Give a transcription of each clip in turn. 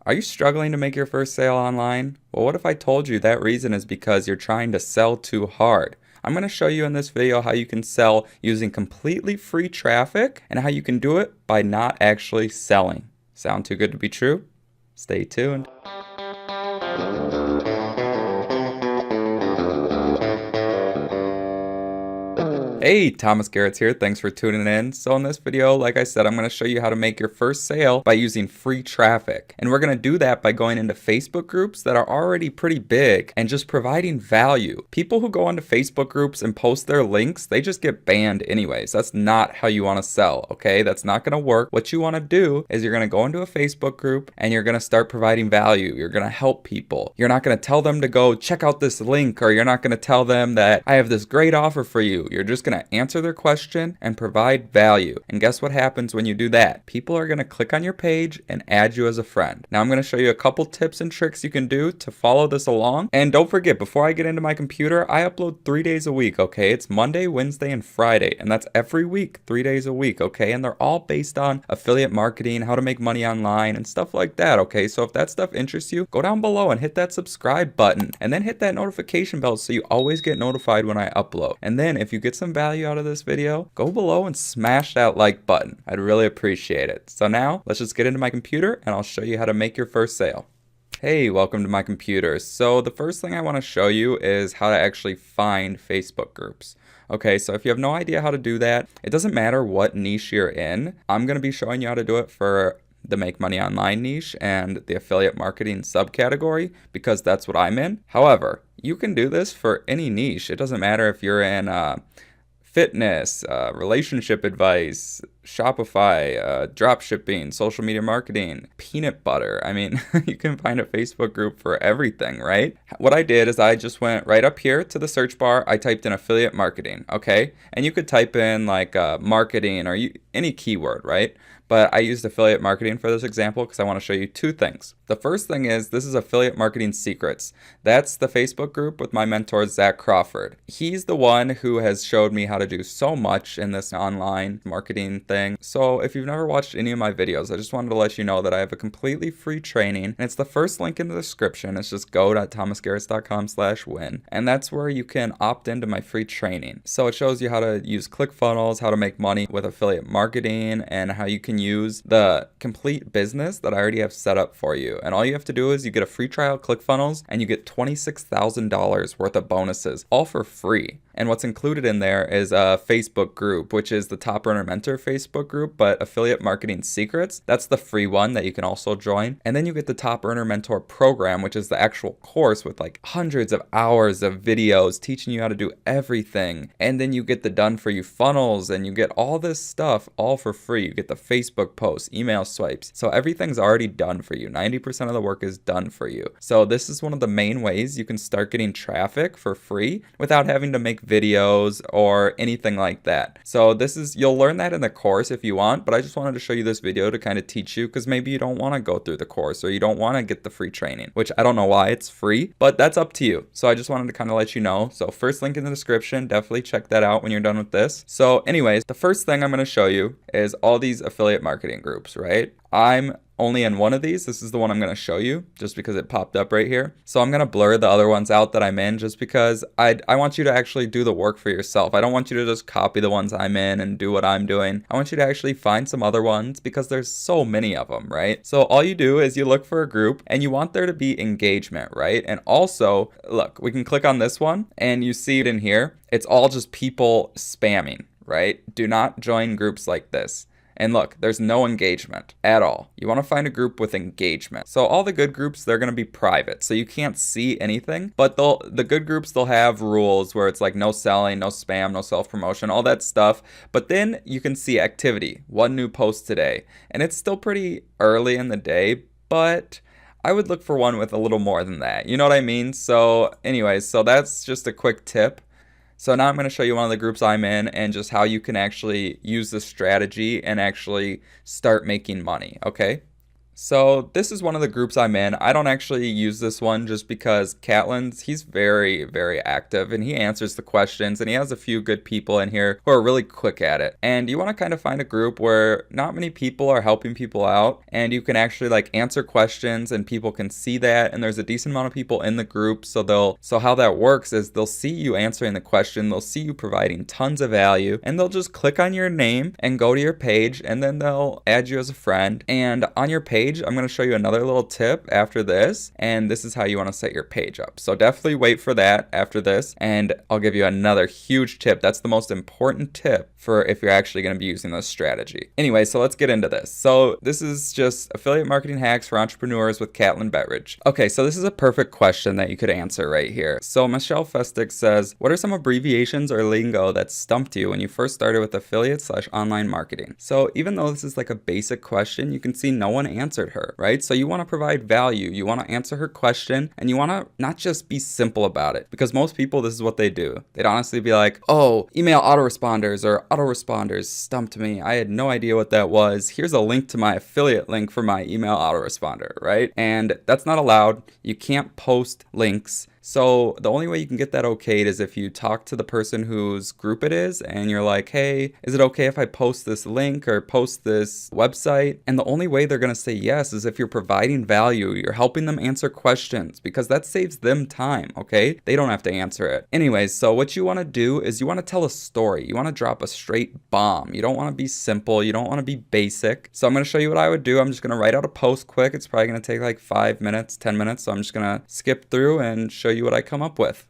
Are you struggling to make your first sale online? Well, what if I told you that reason is because you're trying to sell too hard? I'm going to show you in this video how you can sell using completely free traffic and how you can do it by not actually selling. Sound too good to be true? Stay tuned. Hey, Thomas Garetz here. Thanks for tuning in. So in this video, like I said, I'm going to show you how to make your first sale by using free traffic. And we're going to do that by going into Facebook groups that are already pretty big and just providing value. People who go into Facebook groups and post their links, they just get banned anyways. That's not how you want to sell, okay? That's not going to work. What you want to do is you're going to go into a Facebook group and you're going to start providing value. You're going to help people. You're not going to tell them to go check out this link, or you're not going to tell them that I have this great offer for you. You're just going to answer their question and provide value. And guess what happens when you do that? People are going to click on your page and add you as a friend. Now I'm going to show you a couple tips and tricks you can do to follow this along. And don't forget, before I get into my computer, I upload 3 days a week, okay? It's Monday, Wednesday, and Friday. And that's every week, 3 days a week, okay? And they're all based on affiliate marketing, how to make money online, and stuff like that, okay? So if that stuff interests you, go down below and hit that subscribe button. And then hit that notification bell so you always get notified when I upload. And then if you get some value out of this video, go below and smash that like button. I'd really appreciate it. So now let's just get into my computer and I'll show you how to make your first sale. Hey, welcome to my computer. So the first thing I want to show you is how to actually find Facebook groups. Okay, so if you have no idea how to do that, it doesn't matter what niche you're in. I'm going to be showing you how to do it for the make money online niche and the affiliate marketing subcategory because that's what I'm in. However, you can do this for any niche. It doesn't matter if you're in fitness, relationship advice, Shopify, drop shipping, social media marketing, peanut butter. I mean, you can find a Facebook group for everything, right? What I did is I just went right up here to the search bar. I typed in affiliate marketing, okay? And you could type in like marketing or any keyword, right? But I used affiliate marketing for this example because I want to show you two things. The first thing is this is affiliate marketing secrets. That's the Facebook group with my mentor, Zach Crawford. He's the one who has showed me how to do so much in this online marketing thing. So if you've never watched any of my videos, I just wanted to let you know that I have a completely free training, and it's the first link in the description. It's just go.thomasgaretz.com/win, and that's where you can opt into my free training. So it shows you how to use ClickFunnels, how to make money with affiliate marketing, and how you can use the complete business that I already have set up for you. And all you have to do is you get a free trial ClickFunnels and you get $26,000 worth of bonuses, all for free. And what's included in there is a Facebook group, which is the Top Earner Mentor Facebook group, but Affiliate Marketing Secrets, that's the free one that you can also join. And then you get the Top Earner Mentor program, which is the actual course with like hundreds of hours of videos teaching you how to do everything. And then you get the done for you funnels and you get all this stuff all for free. You get the Facebook posts, email swipes. So everything's already done for you. 90% of the work is done for you. So this is one of the main ways you can start getting traffic for free without having to make videos or anything like that. So you'll learn that in the course if you want, but I just wanted to show you this video to kind of teach you because maybe you don't want to go through the course or you don't want to get the free training, which I don't know why it's free, but that's up to you. So I just wanted to kind of let you know. So first link in the description, definitely check that out when you're done with this. So anyways, the first thing I'm going to show you is all these affiliate marketing groups, right? I'm only in one of these. This is the one I'm going to show you just because it popped up right here. So I'm going to blur the other ones out that I'm in just because I want you to actually do the work for yourself. I don't want you to just copy the ones I'm in and do what I'm doing. I want you to actually find some other ones because there's so many of them, right? So all you do is you look for a group and you want there to be engagement, right? And also, look, we can click on this one and you see it in here. It's all just people spamming, right? Do not join groups like this. And look, there's no engagement at all. You want to find a group with engagement. So all the good groups, they're going to be private. So you can't see anything, but the good groups, they'll have rules where it's like no selling, no spam, no self-promotion, all that stuff. But then you can see activity, one new post today. And it's still pretty early in the day, but I would look for one with a little more than that. You know what I mean? So anyways, so that's just a quick tip. So now I'm going to show you one of the groups I'm in and just how you can actually use this strategy and actually start making money, okay? So this is one of the groups I'm in. I don't actually use this one just because Catlin's, he's very, very active and he answers the questions and he has a few good people in here who are really quick at it. And you want to kind of find a group where not many people are helping people out and you can actually like answer questions and people can see that, and there's a decent amount of people in the group. So how that works is they'll see you answering the question, they'll see you providing tons of value, and they'll just click on your name and go to your page, and then they'll add you as a friend. And on your page, I'm going to show you another little tip after this, and this is how you want to set your page up. So definitely wait for that after this, and I'll give you another huge tip. That's the most important tip for if you're actually going to be using this strategy. Anyway, so let's get into this. So this is just affiliate marketing hacks for entrepreneurs with Catlin Bettridge. Okay, so this is a perfect question that you could answer right here. So Michelle Festick says, what are some abbreviations or lingo that stumped you when you first started with affiliate/online marketing? So even though this is like a basic question, you can see no one answered her, right? So you want to provide value, you want to answer her question, and you want to not just be simple about it, because most people, this is what they do. They'd honestly be like, oh, email autoresponders or autoresponders stumped me. I had no idea what that was. Here's a link to my affiliate link for my email autoresponder, right? And that's not allowed. You can't post links. So the only way you can get that okayed is if you talk to the person whose group it is and you're like, hey, is it okay if I post this link or post this website? And the only way they're going to say yes is if you're providing value, you're helping them answer questions, because that saves them time, okay? They don't have to answer it. Anyways, so what you want to do is you want to tell a story. You want to drop a straight bomb. You don't want to be simple. You don't want to be basic. So I'm going to show you what I would do. I'm just going to write out a post quick. It's probably going to take like 5 minutes, 10 minutes. So I'm just going to skip through and show you what I come up with.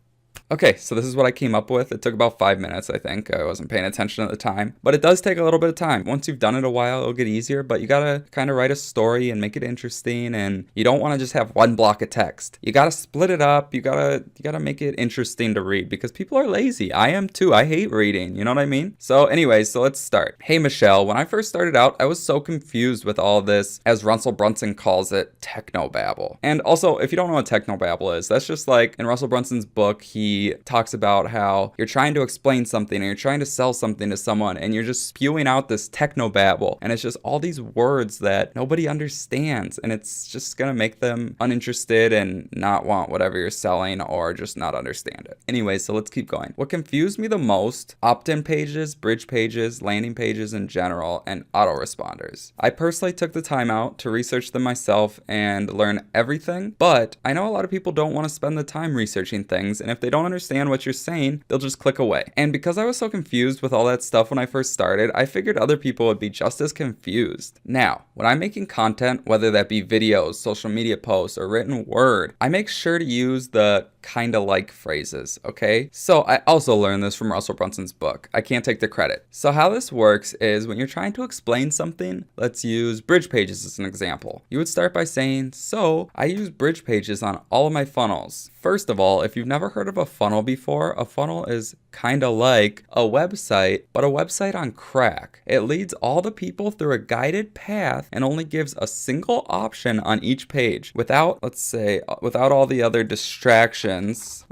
Okay, so this is what I came up with. It took about 5 minutes, I think. I wasn't paying attention at the time, but it does take a little bit of time. Once you've done it a while, it'll get easier, but you gotta kind of write a story and make it interesting, and you don't want to just have one block of text. You gotta split it up. You gotta make it interesting to read, because people are lazy. I am too. I hate reading, you know what I mean? So anyways, so let's start. Hey Michelle, when I first started out, I was so confused with all this, as Russell Brunson calls it, technobabble. And also, if you don't know what technobabble is, that's just like in Russell Brunson's book, he talks about how you're trying to explain something and you're trying to sell something to someone and you're just spewing out this technobabble, and it's just all these words that nobody understands, and it's just gonna make them uninterested and not want whatever you're selling, or just not understand it. Anyway, so let's keep going. What confused me the most: opt-in pages, bridge pages, landing pages in general, and autoresponders. I personally took the time out to research them myself and learn everything, but I know a lot of people don't want to spend the time researching things, and if they don't understand what you're saying, they'll just click away. And because I was so confused with all that stuff when I first started, I figured other people would be just as confused. Now, when I'm making content, whether that be videos, social media posts, or written word, I make sure to use the kinda like phrases, okay? So I also learned this from Russell Brunson's book. I can't take the credit. So how this works is when you're trying to explain something, let's use bridge pages as an example. You would start by saying, so I use bridge pages on all of my funnels. First of all, if you've never heard of a funnel before, a funnel is kinda like a website, but a website on crack. It leads all the people through a guided path and only gives a single option on each page without, let's say, without all the other distractions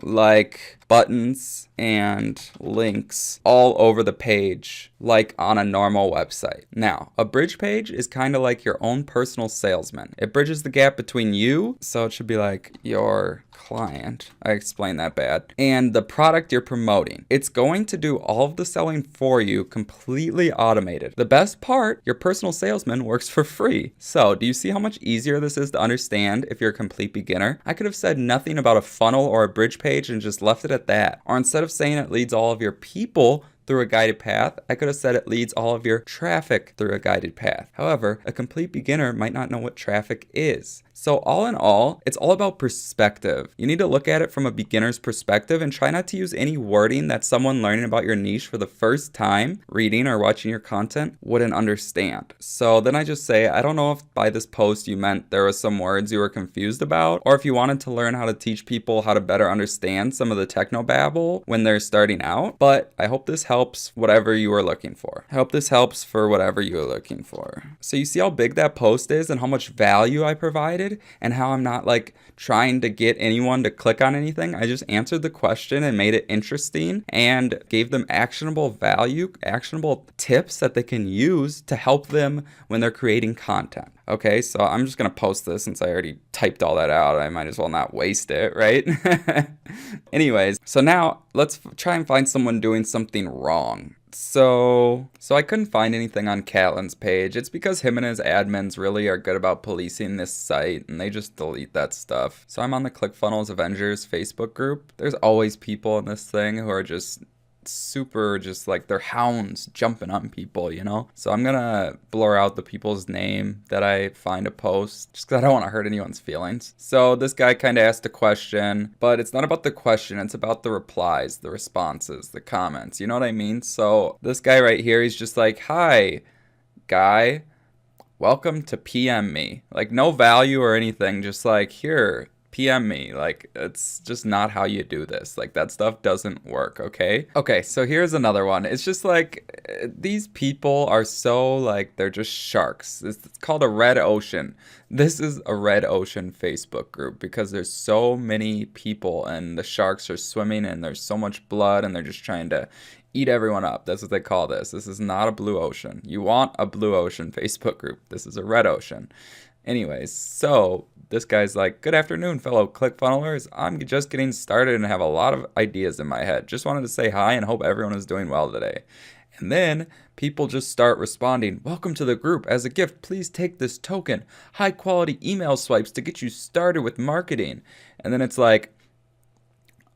like buttons and links all over the page like on a normal website. Now, a bridge page is kind of like your own personal salesman. It bridges the gap between you, so it should be like your client, I explained that bad, and the product you're promoting. It's going to do all of the selling for you, completely automated. The best part, your personal salesman works for free. So, do you see how much easier this is to understand if you're a complete beginner? I could have said nothing about a funnel or a bridge page and just left it at that. Or instead of saying it leads all of your people through a guided path, I could have said it leads all of your traffic through a guided path. However, a complete beginner might not know what traffic is. So all in all, it's all about perspective. You need to look at it from a beginner's perspective and try not to use any wording that someone learning about your niche for the first time, reading or watching your content, wouldn't understand. So then I just say, I don't know if by this post you meant there was some words you were confused about, or if you wanted to learn how to teach people how to better understand some of the technobabble when they're starting out, but I hope this helps whatever you are looking for. I hope this helps for whatever you are looking for. So you see how big that post is and how much value I provided, and how I'm not like trying to get anyone to click on anything. I just answered the question and made it interesting and gave them actionable value, actionable tips that they can use to help them when they're creating content. Okay, so I'm just gonna post this since I already typed all that out. I might as well not waste it, right? Anyways, so now let's try and find someone doing something wrong. So I couldn't find anything on Catlin's page. It's because him and his admins really are good about policing this site, and they just delete that stuff. So I'm on the ClickFunnels Avengers Facebook group. There's always people in this thing who are just super, just like they're hounds jumping on people, you know? So I'm gonna blur out the people's name that I find a post just because I don't want to hurt anyone's feelings. So this guy kind of asked a question, but it's not about the question, it's about the replies, the responses, the comments, you know what I mean? So this guy right here, he's just like, hi guy, welcome to PM me. Like, no value or anything, just like, here, PM me. Like, it's just not how you do this. Like, that stuff doesn't work, okay? Okay, so here's another one. It's just like, these people are so, like, they're just sharks. It's called a red ocean. This is a red ocean Facebook group because there's so many people and the sharks are swimming and there's so much blood and they're just trying to eat everyone up. That's what they call this. This is not a blue ocean. You want a blue ocean Facebook group. This is a red ocean. Anyways, so this guy's like, good afternoon, fellow ClickFunnelers. I'm just getting started and have a lot of ideas in my head. Just wanted to say hi and hope everyone is doing well today. And then people just start responding, welcome to the group. As a gift, please take this token. High quality email swipes to get you started with marketing. And then it's like,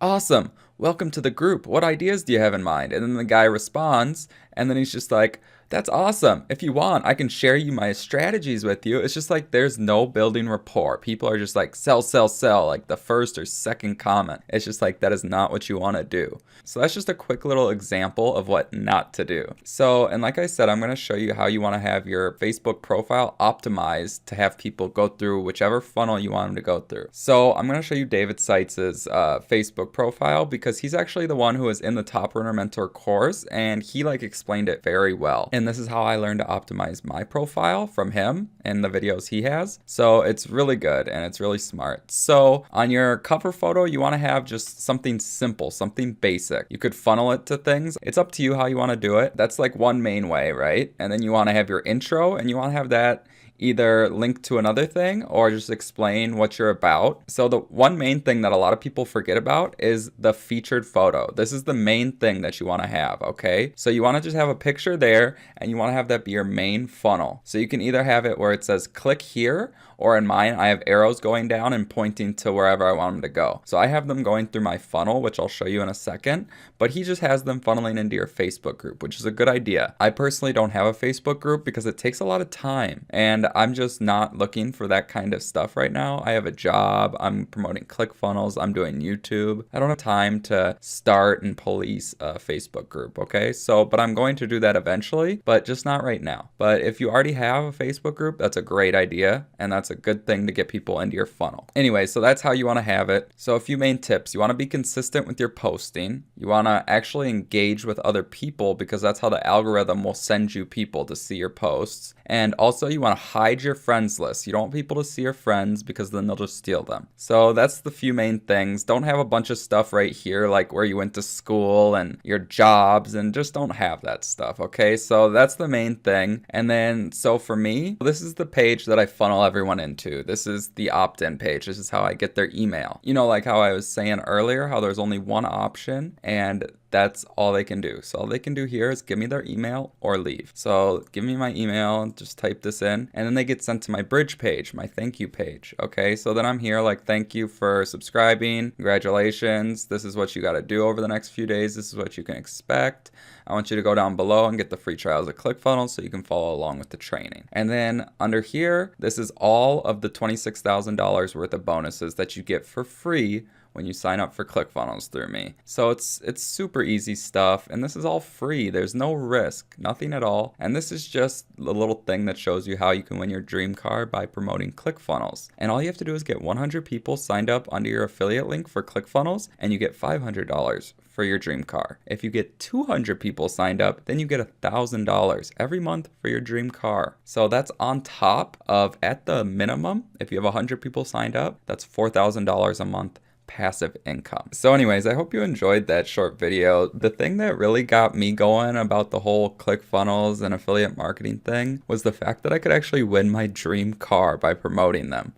awesome. Welcome to the group. What ideas do you have in mind? And then the guy responds, and then he's just like, that's awesome. If you want, I can share you my strategies with you. It's just like there's no building rapport. People are just like sell, sell, sell, like the first or second comment. It's just like that is not what you want to do. So that's just a quick little example of what not to do. So, and like I said, I'm going to show you how you want to have your Facebook profile optimized to have people go through whichever funnel you want them to go through. So I'm going to show you David Seitz' Facebook profile because he's actually the one who was in the Top Runner Mentor course and he like explained it very well. And this is how I learned to optimize my profile from him and the videos he has. So it's really good and it's really smart. So on your cover photo, you want to have just something simple, something basic. You could funnel it to things. It's up to you how you want to do it. That's like one main way, right? And then you want to have your intro and you want to have that either link to another thing or just explain what you're about. So the one main thing that a lot of people forget about is the featured photo. This is the main thing that you want to have, okay? So you want to just have a picture there and you want to have that be your main funnel. So you can either have it where it says click here, or in mine, I have arrows going down and pointing to wherever I want them to go. So I have them going through my funnel, which I'll show you in a second, but he just has them funneling into your Facebook group, which is a good idea. I personally don't have a Facebook group because it takes a lot of time and I'm just not looking for that kind of stuff right now. I have a job, I'm promoting ClickFunnels, I'm doing YouTube. I don't have time to start and police a Facebook group, okay? So, but I'm going to do that eventually, but just not right now. But if you already have a Facebook group, that's a great idea and that's a good thing to get people into your funnel. Anyway, so that's how you want to have it. So a few main tips. You want to be consistent with your posting. You want to actually engage with other people because that's how the algorithm will send you people to see your posts. And also you want to hide your friends list. You don't want people to see your friends because then they'll just steal them. So that's the few main things. Don't have a bunch of stuff right here like where you went to school and your jobs, and just don't have that stuff, okay? So that's the main thing. And then, so for me, this is the page that I funnel everyone into. This is the opt-in page. This is how I get their email. You know, like how I was saying earlier, how there's only one option and that's all they can do. So all they can do here is give me their email or leave. So give me my email, just type this in, and then they get sent to my bridge page, my thank you page. Okay, so then I'm here like, thank you for subscribing. Congratulations. This is what you got to do over the next few days. This is what you can expect. I want you to go down below and get the free trials of ClickFunnels so you can follow along with the training. And then under here, this is all of the $26,000 worth of bonuses that you get for free when you sign up for ClickFunnels through me. So it's super easy stuff, and this is all free. There's no risk, nothing at all. And this is just a little thing that shows you how you can win your dream car by promoting ClickFunnels. And all you have to do is get 100 people signed up under your affiliate link for ClickFunnels, and you get $500 for your dream car. If you get 200 people signed up, then you get $1,000 every month for your dream car. So that's on top of, at the minimum, if you have 100 people signed up, that's $4,000 a month passive income. So anyways, I hope you enjoyed that short video. The thing that really got me going about the whole ClickFunnels and affiliate marketing thing was the fact that I could actually win my dream car by promoting them.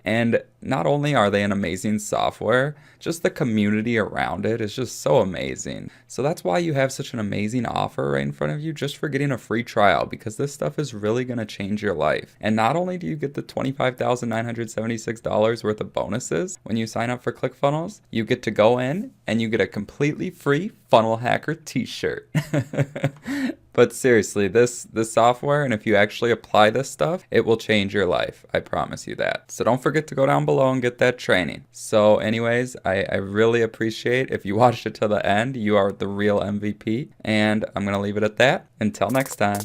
And not only are they an amazing software, just the community around it is just so amazing. So that's why you have such an amazing offer right in front of you just for getting a free trial, because this stuff is really going to change your life. And not only do you get the $25,976 worth of bonuses when you sign up for ClickFunnels, you get to go in and you get a completely free Funnel Hacker t-shirt. But seriously, this software, and if you actually apply this stuff, it will change your life. I promise you that. So don't forget to go down below and get that training. So anyways, I really appreciate if you watched it to the end. You are the real MVP. And I'm going to leave it at that. Until next time.